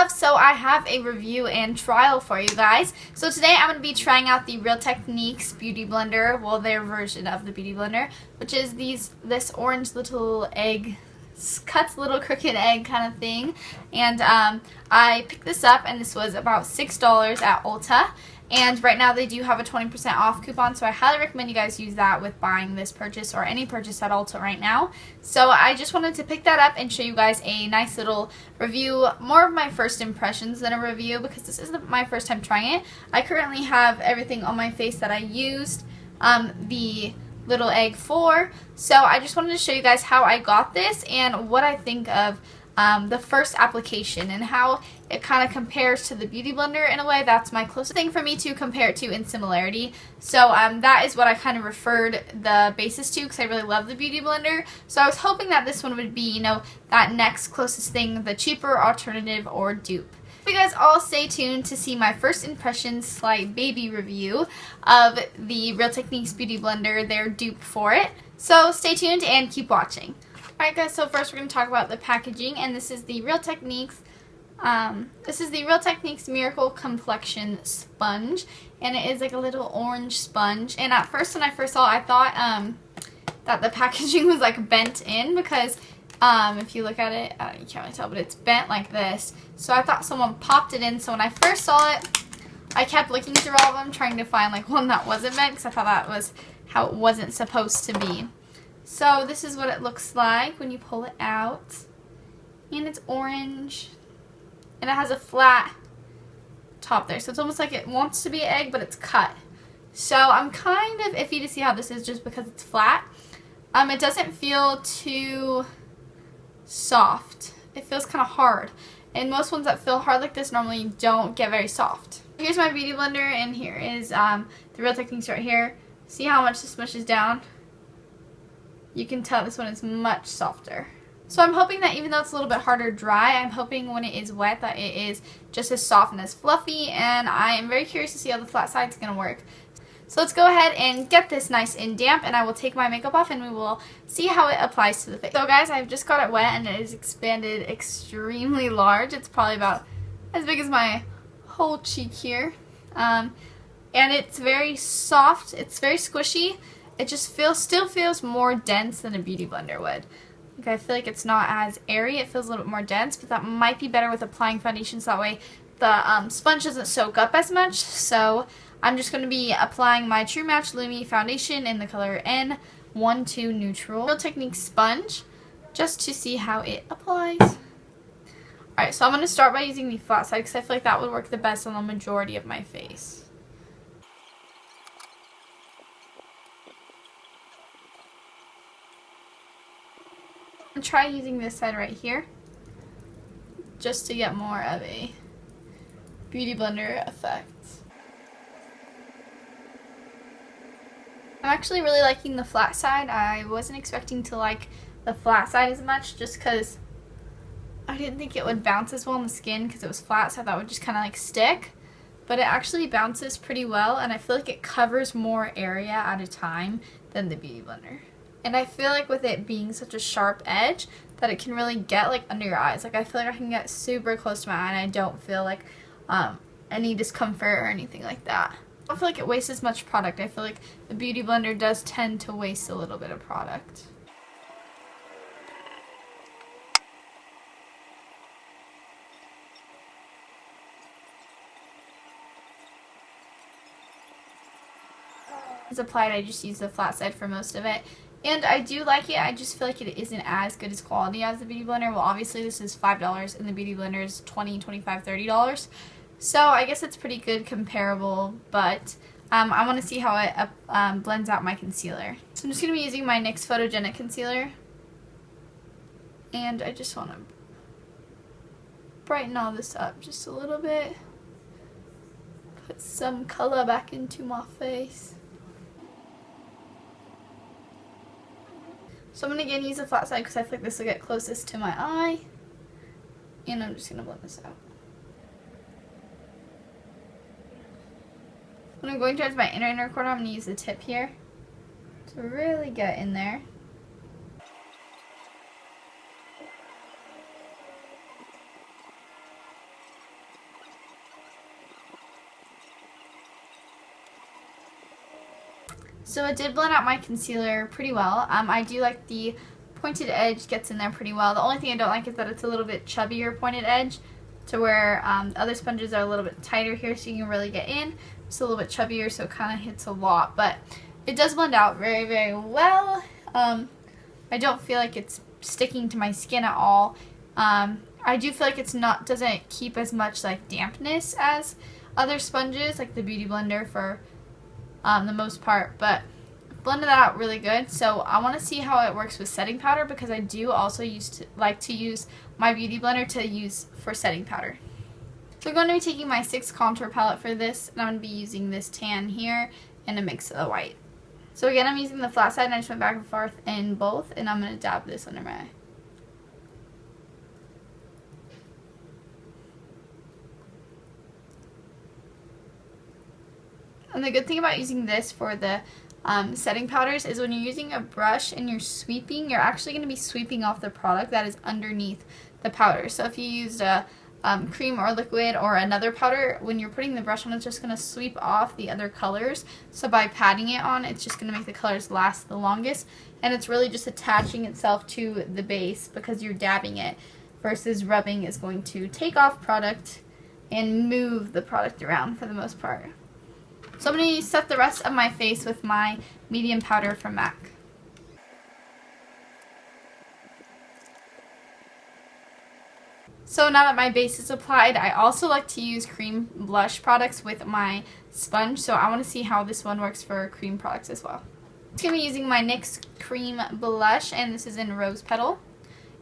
stuff, so I have a review and trial for you guys. So today I'm going to be trying out the Real Techniques Beauty Blender, well, their version of the Beauty Blender, which is this orange little egg, cuts little crooked egg kind of thing. And I picked this up, and this was about $6 at Ulta. And right now they do have a 20% off coupon, so I highly recommend you guys use that with buying this purchase or any purchase at Ulta right now. So I just wanted to pick that up and show you guys a nice little review, more of my first impressions than a review, because this is my first time trying it. I currently have everything on my face that I used the little egg for, so I just wanted to show you guys how I got this and what I think of the first application and how it kind of compares to the Beauty Blender in a way. That's my closest thing for me to compare it to in similarity. So that is what I kind of referred the basis to, because I really love the Beauty Blender. So I was hoping that this one would be, you know, that next closest thing, the cheaper alternative or dupe. You guys all stay tuned to see my first impressions slight baby review of the Real Techniques Beauty Blender, their dupe for it. So stay tuned and keep watching. Alright guys, so first we're going to talk about the packaging, and this is the Real Techniques Miracle Complexion Sponge, and it is like a little orange sponge. And at first, when I first saw it, I thought that the packaging was like bent in, because if you look at it, you can't really tell, but it's bent like this. So I thought someone popped it in, so when I first saw it, I kept looking through all of them trying to find like one that wasn't bent, because I thought that was how it wasn't supposed to be. So this is what it looks like when you pull it out, and it's orange, and it has a flat top there, so it's almost like it wants to be an egg, but it's cut. So I'm kind of iffy to see how this is just because it's flat. It doesn't feel too soft. It feels kind of hard, and most ones that feel hard like this normally don't get very soft. Here's my Beauty Blender, and here is the Real Techniques right here. See how much this smushes down? You can tell this one is much softer. So I'm hoping that even though it's a little bit harder dry, I'm hoping when it is wet that it is just as soft and as fluffy, and I am very curious to see how the flat side is going to work. So let's go ahead and get this nice and damp, and I will take my makeup off and we will see how it applies to the face. So guys, I've just got it wet and it is expanded extremely large. It's probably about as big as my whole cheek here. And it's very soft, it's very squishy. It just still feels more dense than a Beauty Blender would. Like, I feel like it's not as airy. It feels a little bit more dense, but that might be better with applying foundations. That way the sponge doesn't soak up as much. So I'm just going to be applying my True Match Lumi foundation in the color N12 Neutral Real Techniques sponge, just to see how it applies. Alright, so I'm going to start by using the flat side, because I feel like that would work the best on the majority of my face. Try using this side right here just to get more of a Beauty Blender effect. I'm actually really liking the flat side. I wasn't expecting to like the flat side as much, just because I didn't think it would bounce as well on the skin because it was flat, so I thought it would just kind of like stick. But it actually bounces pretty well, and I feel like it covers more area at a time than the Beauty Blender. And I feel like with it being such a sharp edge that it can really get like under your eyes. Like, I feel like I can get super close to my eye and I don't feel like any discomfort or anything like that. I don't feel like it wastes as much product. I feel like the Beauty Blender does tend to waste a little bit of product. It's applied, I just use the flat side for most of it. And I do like it. I just feel like it isn't as good as quality as the Beauty Blender. Well, obviously this is $5 and the Beauty Blender is $20, $25, $30. So I guess it's pretty good comparable, but I want to see how it blends out my concealer. So I'm just going to be using my NYX Photogenic Concealer. And I just want to brighten all this up just a little bit. Put some color back into my face. So I'm going to again use the flat side because I feel like this will get closest to my eye. And I'm just going to blend this out. When I'm going towards my inner corner, I'm going to use the tip here to really get in there. So it did blend out my concealer pretty well. I do like the pointed edge gets in there pretty well. The only thing I don't like is that it's a little bit chubbier pointed edge to where other sponges are a little bit tighter here so you can really get in. It's a little bit chubbier so it kind of hits a lot, but it does blend out very, very well. I don't feel like it's sticking to my skin at all. I do feel like it's not doesn't keep as much like dampness as other sponges like the Beauty Blender for the most part, but blended that out really good. So I want to see how it works with setting powder because I do also like to use my Beauty Blender to use for setting powder. So I'm going to be taking my 6 contour palette for this, and I'm going to be using this tan here and a mix of the white. So again, I'm using the flat side and I just went back and forth in both, and I'm going to dab this under my eye. And the good thing about using this for the setting powders is when you're using a brush and you're sweeping, you're actually going to be sweeping off the product that is underneath the powder. So if you used a cream or liquid or another powder, when you're putting the brush on, it's just going to sweep off the other colors. So by patting it on, it's just going to make the colors last the longest. And it's really just attaching itself to the base because you're dabbing it, versus rubbing is going to take off product and move the product around for the most part. So I'm going to set the rest of my face with my medium powder from MAC. So now that my base is applied, I also like to use cream blush products with my sponge. So I want to see how this one works for cream products as well. I'm going to be using my NYX cream blush, and this is in Rose Petal.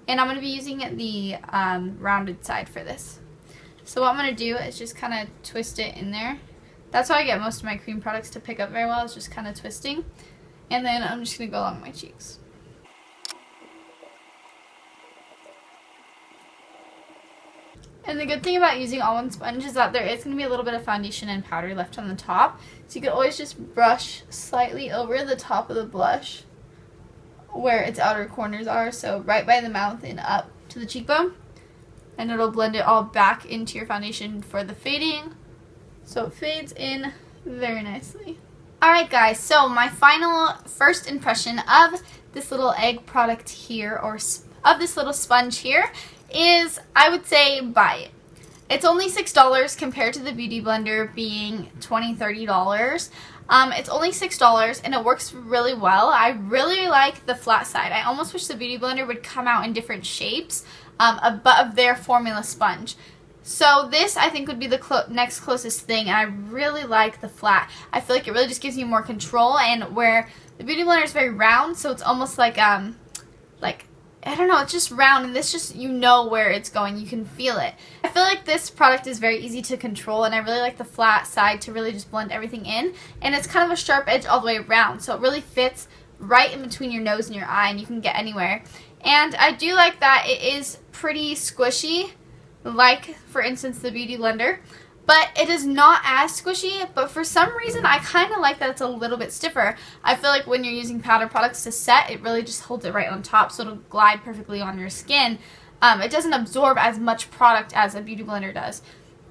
And I'm going to be using the rounded side for this. So what I'm going to do is just kind of twist it in there. That's how I get most of my cream products to pick up very well, is just kind of twisting. And then I'm just going to go along my cheeks. And the good thing about using all one sponge is that there is going to be a little bit of foundation and powder left on the top. So you can always just brush slightly over the top of the blush where its outer corners are. So right by the mouth and up to the cheekbone. And it'll blend it all back into your foundation for the fading. So it fades in very nicely. Alright guys, so my final first impression of this little egg product here, or of this little sponge here, is I would say buy it. It's only $6 compared to the Beauty Blender being $20, $30. It's only $6 and it works really well. I really like the flat side. I almost wish the Beauty Blender would come out in different shapes of their formula sponge. So this, I think, would be the next closest thing, and I really like the flat. I feel like it really just gives you more control, and where the Beauty Blender is very round, so it's almost like I don't know, it's just round, and this just, you know where it's going. You can feel it. I feel like this product is very easy to control, and I really like the flat side to really just blend everything in, and it's kind of a sharp edge all the way around, so it really fits right in between your nose and your eye, and you can get anywhere. And I do like that it is pretty squishy, like, for instance, the Beauty Blender, but it is not as squishy, but for some reason, I kind of like that it's a little bit stiffer. I feel like when you're using powder products to set, it really just holds it right on top, so it'll glide perfectly on your skin. It doesn't absorb as much product as a Beauty Blender does.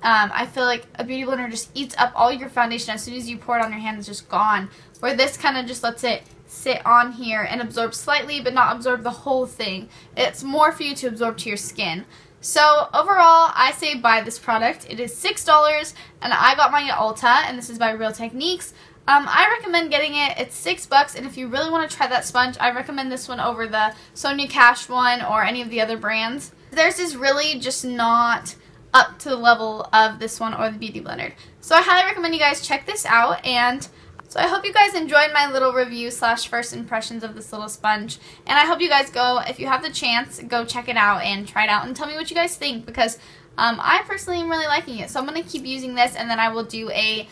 I feel like a Beauty Blender just eats up all your foundation. As soon as you pour it on your hand, it's just gone, where this kind of just lets it sit on here and absorb slightly, but not absorb the whole thing. It's more for you to absorb to your skin. So overall, I say buy this product. It is $6, and I got mine at Ulta, and this is by Real Techniques. I recommend getting it. It's $6, and if you really want to try that sponge, I recommend this one over the Sonia Cash one or any of the other brands. Theirs is really just not up to the level of this one or the Beauty Blender. So I highly recommend you guys check this out, and so I hope you guys enjoyed my little review / first impressions of this little sponge. And I hope you guys go, if you have the chance, go check it out and try it out and tell me what you guys think, because I personally am really liking it. So I'm going to keep using this, and then I will do a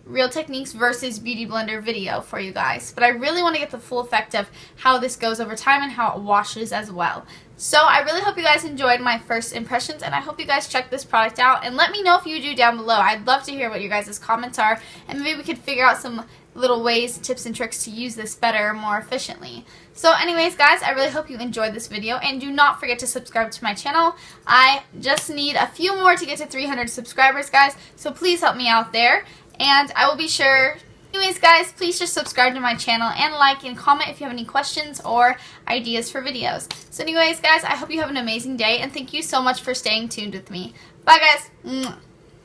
Real Techniques versus Beauty Blender video for you guys. But I really want to get the full effect of how this goes over time and how it washes as well. So I really hope you guys enjoyed my first impressions, and I hope you guys check this product out, and let me know if you do down below. I'd love to hear what your guys' comments are, and maybe we could figure out some little ways, tips, and tricks to use this better, more efficiently. So anyways, guys, I really hope you enjoyed this video, and do not forget to subscribe to my channel. I just need a few more to get to 300 subscribers, guys, so please help me out there, and I will be sure Anyways, guys, please just subscribe to my channel and like and comment if you have any questions or ideas for videos. So anyways, guys, I hope you have an amazing day, and thank you so much for staying tuned with me. Bye, guys.